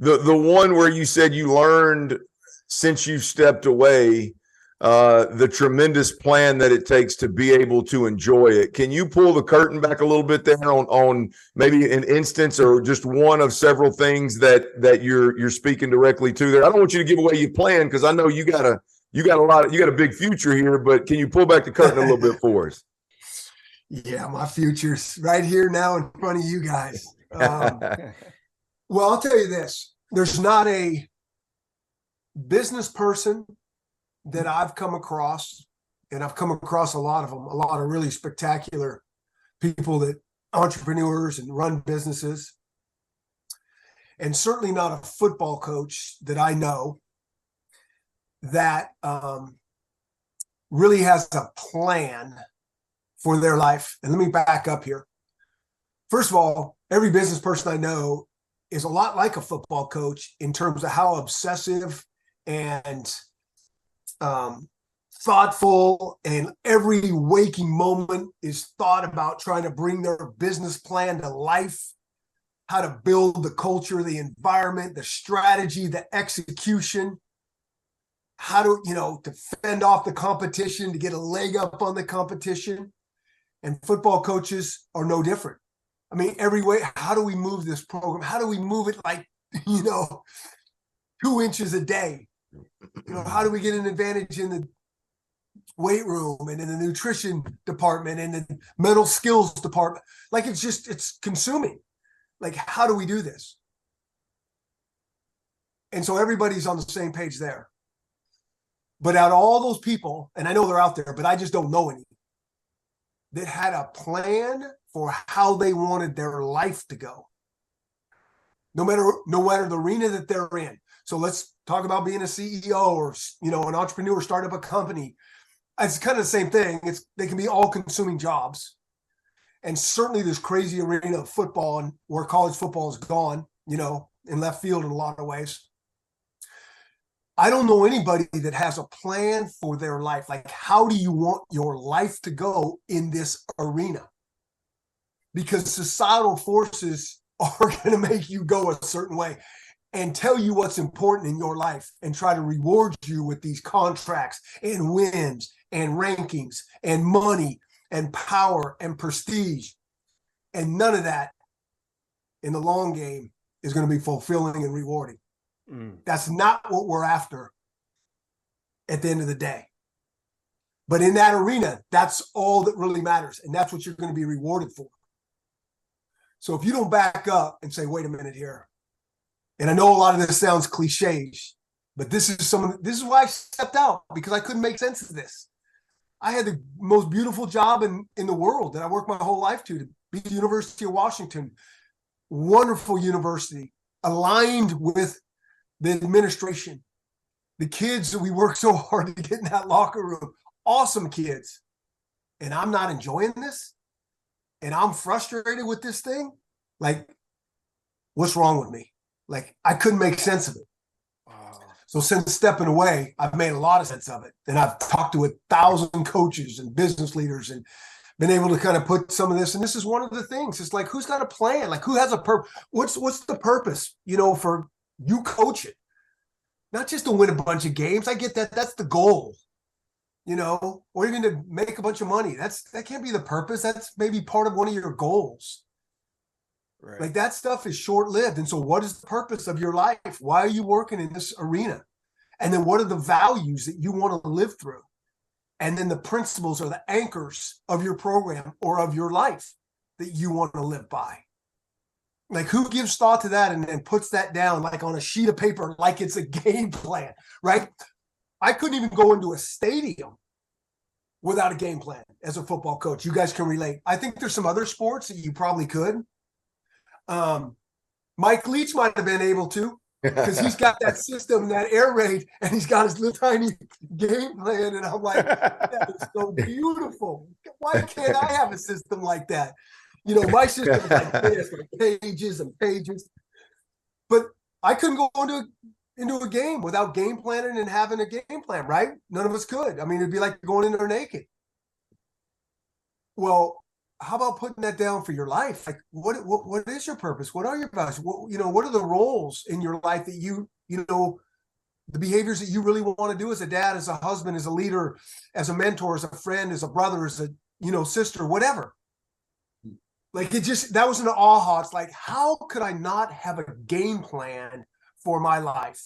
The one where you said you learned since you stepped away, the tremendous plan that it takes to be able to enjoy it. Can you pull the curtain back a little bit there on maybe an instance or just one of several things that you're speaking directly to there? I don't want you to give away your plan because I know you got a big future here, but can you pull back the curtain a little bit for us? Yeah, my future's right here now in front of you guys. Well, I'll tell you this. There's not a business person that I've come across, and I've come across a lot of them, a lot of really spectacular people that entrepreneurs and run businesses, and certainly not a football coach that I know that really has a plan for their life. And let me back up here. First of all, every business person I know is a lot like a football coach in terms of how obsessive and thoughtful, and every waking moment is thought about trying to bring their business plan to life, how to build the culture, the environment, the strategy, the execution, how to, to fend off the competition, to get a leg up on the competition. And football coaches are no different. I mean, every way, how do we move this program? How do we move it like, 2 inches a day? How do we get an advantage in the weight room and in the nutrition department and the mental skills department? Like, it's consuming. Like, how do we do this? And so everybody's on the same page there. But out of all those people, and I know they're out there, but I just don't know any, that had a plan for how they wanted their life to go. No matter the arena that they're in. So let's talk about being a CEO or, an entrepreneur, start up a company. It's kind of the same thing. They can be all consuming jobs. And certainly this crazy arena of football and where college football is gone, in left field in a lot of ways. I don't know anybody that has a plan for their life. Like, how do you want your life to go in this arena? Because societal forces are going to make you go a certain way and tell you what's important in your life and try to reward you with these contracts and wins and rankings and money and power and prestige. And none of that in the long game is going to be fulfilling and rewarding. That's not what we're after at the end of the day. But in that arena, that's all that really matters. And that's what you're going to be rewarded for. So if you don't back up and say, wait a minute here, and I know a lot of this sounds cliches, but this is why I stepped out, because I couldn't make sense of this. I had the most beautiful job in the world that I worked my whole life to be at the University of Washington. Wonderful university, aligned with the administration, the kids that we worked so hard to get in that locker room, awesome kids. And I'm not enjoying this. And I'm frustrated with this thing. Like, what's wrong with me? Like, I couldn't make sense of it. So since stepping away, I've made a lot of sense of it. And I've talked to 1,000 coaches and business leaders and been able to kind of put some of this. And this is one of the things. It's like, who's got a plan? Like, who has a purpose? What's the purpose, for you coaching? Not just to win a bunch of games. I get that. That's the goal, or even to make a bunch of money. That can't be the purpose. That's maybe part of one of your goals. Right. Like, that stuff is short-lived. And so what is the purpose of your life? Why are you working in this arena? And then what are the values that you want to live through? And then the principles or the anchors of your program or of your life that you want to live by. Like, who gives thought to that and puts that down like on a sheet of paper like it's a game plan, right? I couldn't even go into a stadium without a game plan as a football coach. You guys can relate. I think there's some other sports that you probably could. Mike Leach might have been able to, because he's got that system, that air raid, and he's got his little tiny game plan. And I'm like, that is so beautiful. Why can't I have a system like that? My system is like this, like pages and pages. But I couldn't go into a game without game planning and having a game plan, right? None of us could. I mean, it'd be like going in there naked. Well, how about putting that down for your life? Like, what is your purpose? What are your values? What are the roles in your life that the behaviors that you really want to do as a dad, as a husband, as a leader, as a mentor, as a friend, as a brother, as a, sister, whatever. Like that was an aha. It's like, how could I not have a game plan for my life?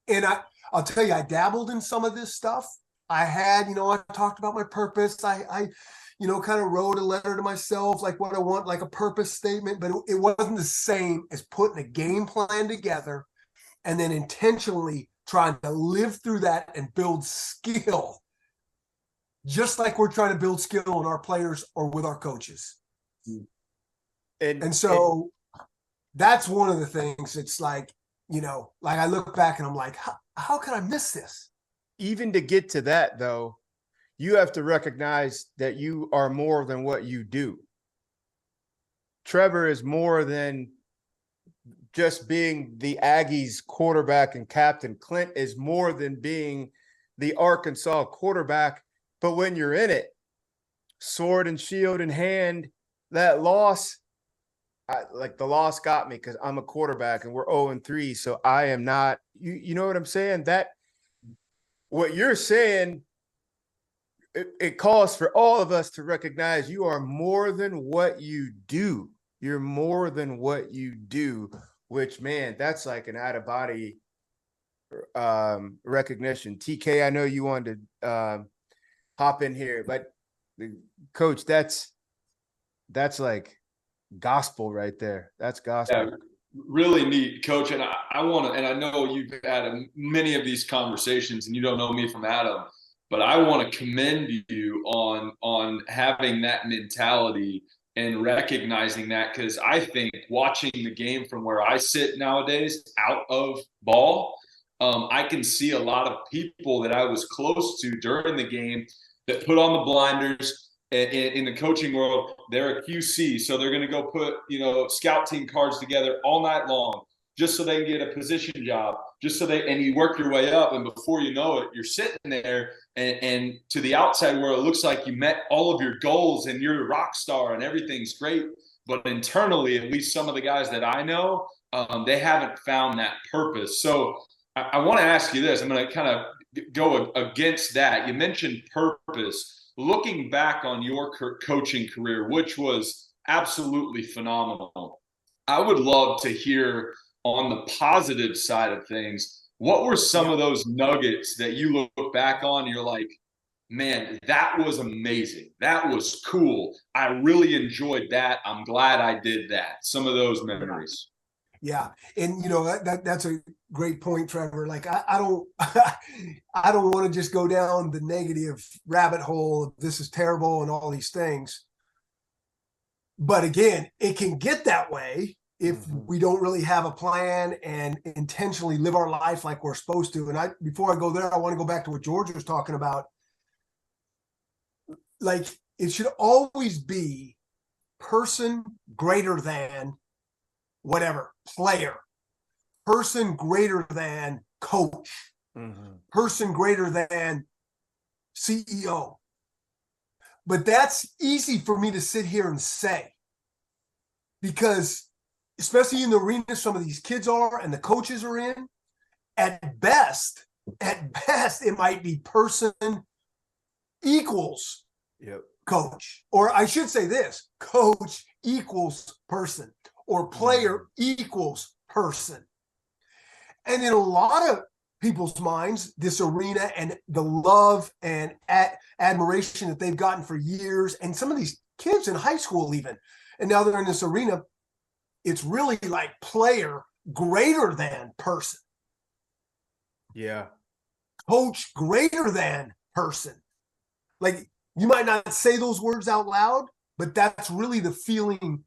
And I'll tell you, I dabbled in some of this stuff. I had, I talked about my purpose. I kind of wrote a letter to myself, like what I want, like a purpose statement, but it wasn't the same as putting a game plan together and then intentionally trying to live through that and build skill, just like we're trying to build skill in our players or with our coaches. And so that's one of the things. It's like, like I look back and I'm like, how could I miss this? Even to get to that, though, you have to recognize that you are more than what you do. Trevor is more than just being the Aggies quarterback and captain. Clint is more than being the Arkansas quarterback. But when you're in it, sword and shield in hand, that loss, the loss got me because I'm a quarterback and we're 0-3. So I am not, you know what I'm saying? That what you're saying, it calls for all of us to recognize you are more than what you do. You're more than what you do, which, man, that's like an out of body recognition. TK, I know you wanted to hop in here, but Coach, that's like gospel right there. That's gospel. Yeah, really neat, Coach. And I want to, and I know you've had many of these conversations, and you don't know me from Adam, but I want to commend you on having that mentality and recognizing that, because I think watching the game from where I sit nowadays, out of ball, I can see a lot of people that I was close to during the game that put on the blinders. In the coaching world, they're a QC, so they're going to go put scout team cards together all night long just so they can get a position job, and you work your way up, and before you know it, you're sitting there, and to the outside world, it looks like you met all of your goals and you're a rock star and everything's great, but internally, at least some of the guys that I know, they haven't found that purpose. So I want to ask you this. I'm going to kind of go against that. You mentioned purpose. Looking back on your coaching career, which was absolutely phenomenal, I would love to hear on the positive side of things, what were some of those nuggets that you look back on and you're like, man, that was amazing. That was cool. I really enjoyed that. I'm glad I did that. Some of those memories. Yeah. And that's a great point, Trevor. Like I don't I don't want to just go down the negative rabbit hole of this is terrible and all these things. But again, it can get that way if we don't really have a plan and intentionally live our life like we're supposed to. And before I go there, I want to go back to what George was talking about. Like, it should always be person greater than whatever, player, person greater than coach, person greater than CEO. But that's easy for me to sit here and say, because especially in the arena some of these kids are and the coaches are in, at best, it might be person equals coach. Or I should say this, coach equals person, or player equals person. And in a lot of people's minds, this arena and the love and admiration that they've gotten for years, and some of these kids in high school even, and now they're in this arena, it's really like player greater than person. Yeah. Coach greater than person. Like, you might not say those words out loud, but that's really the feeling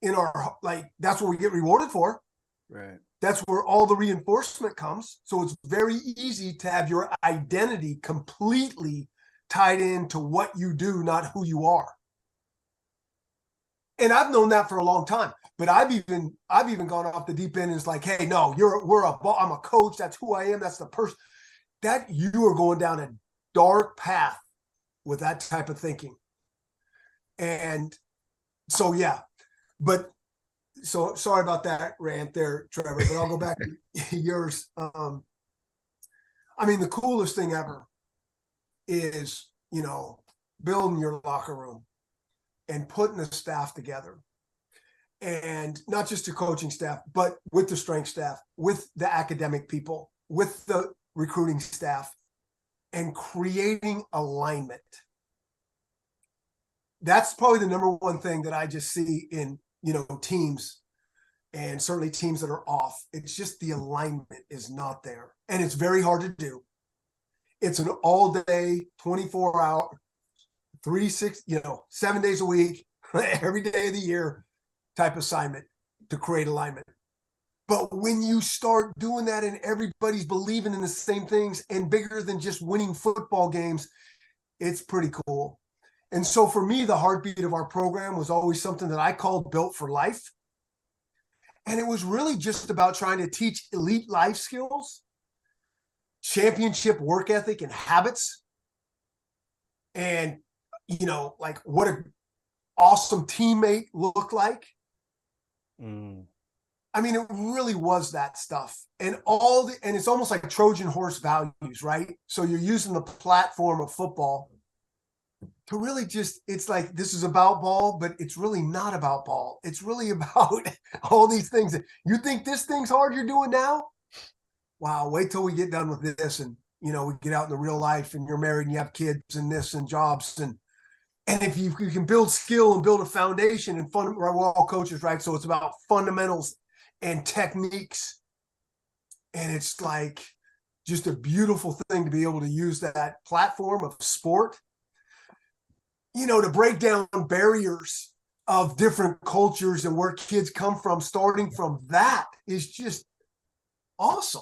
in our, like, that's what we get rewarded for. Right. That's where all the reinforcement comes. So it's very easy to have your identity completely tied into what you do, not who you are. And I've known that for a long time, but I've even gone off the deep end and it's like, hey, no, I'm a coach. That's who I am. That's the person. That you are going down a dark path with that type of thinking. And So yeah, but so sorry about that rant there, Trevor, but I'll go back to yours. I mean, the coolest thing ever is, building your locker room and putting the staff together, and not just the coaching staff, but with the strength staff, with the academic people, with the recruiting staff, and creating alignment. That's probably the number one thing that I just see in, teams, and certainly teams that are off. It's just the alignment is not there. And it's very hard to do. It's an all day, 24-hour, 7 days a week, every day of the year type assignment to create alignment. But when you start doing that and everybody's believing in the same things and bigger than just winning football games, it's pretty cool. And so for me, the heartbeat of our program was always something that I called Built for Life. And it was really just about trying to teach elite life skills, championship work ethic and habits, and, like what an awesome teammate looked like. I mean, it really was that stuff. And it's almost like Trojan horse values, right? So you're using the platform of football to really it's like, this is about ball, but it's really not about ball. It's really about all these things that you think this thing's hard you're doing now. Wow, wait till we get done with this. And, we get out in the real life and you're married and you have kids and this and jobs. And if you can build skill and build a foundation and we're all coaches, right? So it's about fundamentals and techniques. And it's like just a beautiful thing to be able to use that platform of sport, to break down barriers of different cultures and where kids come from. Starting from that is just awesome.